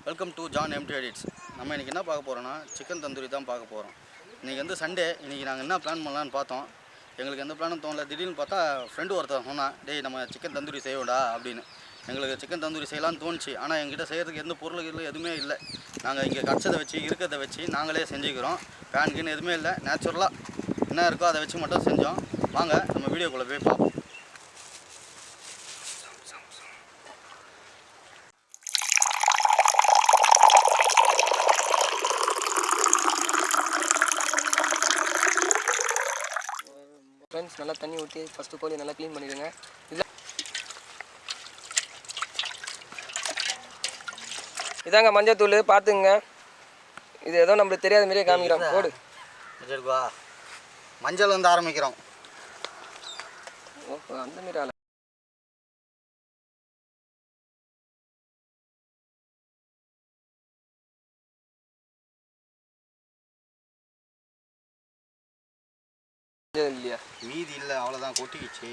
Welcome to John MD edits. நம்ம இன்றைக்கி என்ன பார்க்க போகிறோன்னா சிக்கன் தந்தூரி தான் பார்க்க போகிறோம். இன்றைக்கி வந்து சண்டே. இன்றைக்கி நாங்கள் என்ன பிளான் பண்ணலான்னு பார்த்தோம். எங்களுக்கு எந்த பிளானும் தோணல. திடீர்னு பார்த்தா ஃப்ரெண்டு ஒருத்தர் சொன்னான், டேய் நம்ம சிக்கன் தந்தூரி செய்வோடா அப்படின்னு. எங்களுக்கு சிக்கன் தந்தூரி செய்யலான்னு தோணுச்சு. ஆனால் எங்ககிட்ட செய்கிறதுக்கு எந்த பொருள் எதுவுமே இல்லை. நாங்கள் இங்கே கச்சதை வச்சு இருக்கிறத வச்சு நாங்களே செஞ்சுக்கிறோம். பேனுக்குன்னு எதுவுமே இல்லை. நேச்சுரலாக என்ன இருக்கோ அதை வச்சு மட்டும் செஞ்சோம். வாங்க நம்ம வீடியோக்குள்ளே போய் பார்ப்போம். ஃப்ரெண்ட்ஸ், நல்லா தண்ணி ஊற்றி ஃபஸ்ட்டு கோழி நல்லா க்ளீன் பண்ணிடுங்க. இதாங்க மஞ்சத்தூள், பார்த்துங்க. இது ஏதோ நம்மளுக்கு தெரியாத மாதிரியே காமிக்கிறோம். போடு வச்சிருக்கா. மஞ்சள் வந்து ஆரம்பிக்கிறோம். ஓஹோ, அந்த மாரி ஆள இல்லையா? மீதி இல்லை, அவ்வளோதான், கொட்டிக்கிச்சு.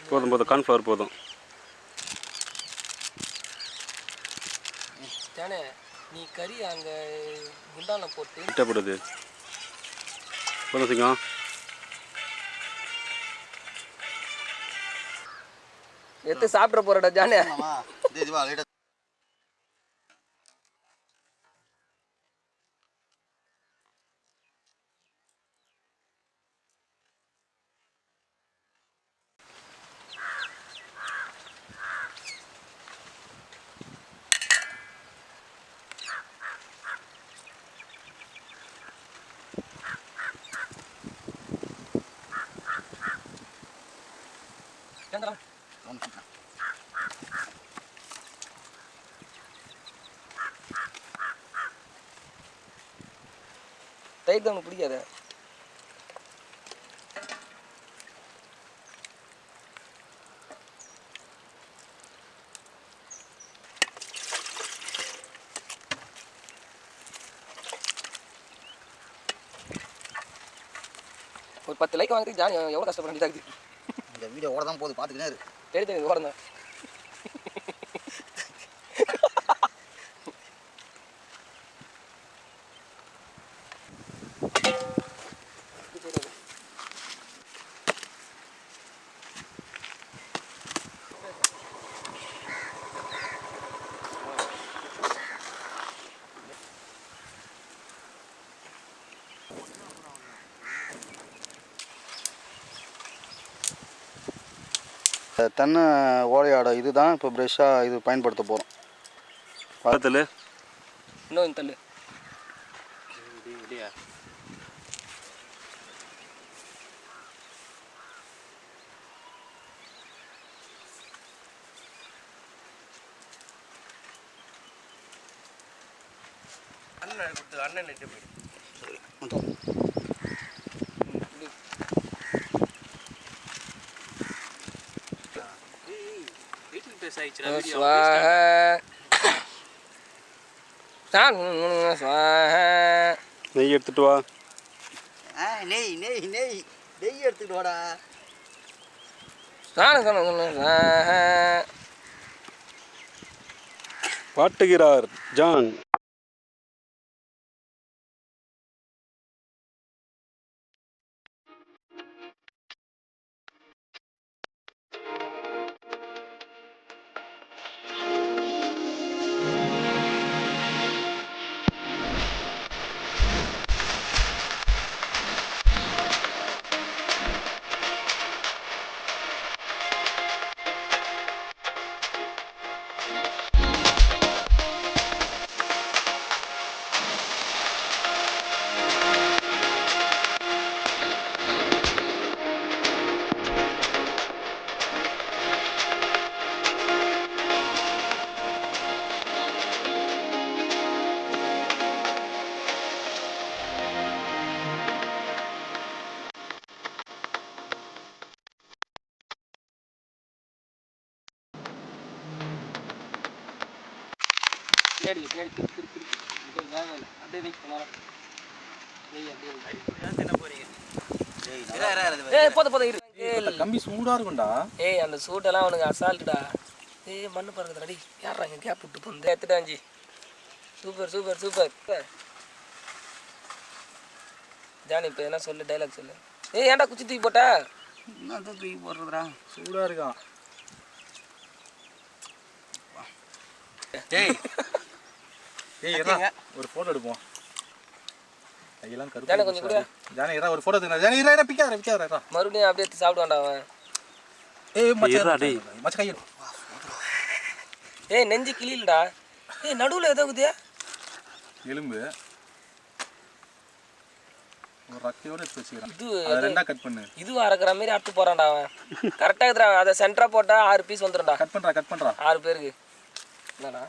போதும் போதும், கார்ன்ஃப்ளவர் போதும். தானே நீ கறி அங்கே குண்டான போட்டு தேவைப்படுது. போதும் சிங்கம். எடுத்து சாப்பிட போறடா ஜானே. தயிர் தான் உனக்கு பிடிக்காத. ஒரு 10 லைக் வாங்குறதுக்கு ஜானி எவ்வளோ கஷ்டப்பட வேண்டியதாக இருக்குது. இந்த வீடியோ ஓட தான் போகுது, பார்த்துக்கினே இருக்கு. தெரியுது ஓடணும். தென்னை ஓலையாட இதுதான் இப்போ ப்ரெஷ்ஷாக இது பயன்படுத்த போகிறோம். பக்கத்தில் இன்னும் தள்ளு. அண்ணன் கொடுத்து அண்ணன் நெட்டு போயிடு. நெய் எடுத்துட்டு வா. நெய் நெய் நெய் நெய் எடுத்துட்டு வாடா. பாட்டுகிறார் ஜான். தேடி அப்படியே வெயிட் பண்ணலாம். ஏய் போதும் இரு. கம்பி சூடா இருக்கும்டா. ஏய் அந்த சூட்டெல்லாம் அவனுக்கு அசால்ட்டுடா. ஏய் மண்ணு பாருங்கடா டேய். யாரா இங்க கேப் விட்டு போந்து எடுத்துட்டாஞ்சி. சூப்பர். ஜானி இப்போ என்ன சொல்லு, டைலாக் சொல்லு. ஏய் ஏன்டா குச்சி தூக்கி போட்ட? என்ன தூக்கி போடுறதுடா? சூடா இருக்கான். டேய் ஏய் ஒரு போட்டோ எடுப்போம். கையெல்லாம் கருப்பு. ஜானி கொஞ்சம் கூட. ஜானி ஒரு போட்டோ எடுங்க. ஜானி இறா பிக்காதடா. மறுபடியும் அப்படியே எடுத்து சாப்பிடுவான்டா அவன். ஏய் இருடா டேய். மச்ச கைய. ஏய் நெஞ்சு கிளியிலடா. ஏய் நடுவுல ஏதோ குதியா? எலும்பு. ஒரு ரக்கையோட எடுத்து வச்சுக்கிறான். இது அத ரெண்டா கட் பண்ணு. இது அறக்குற மாதிரி அறுத்து போறான்டா அவன். கரெக்டா இருக்குடா. அதை சென்டரா போட்டா 6 பீஸ் வந்துடும்டா. கட் பண்றா. 6 பேருக்கு. என்னடா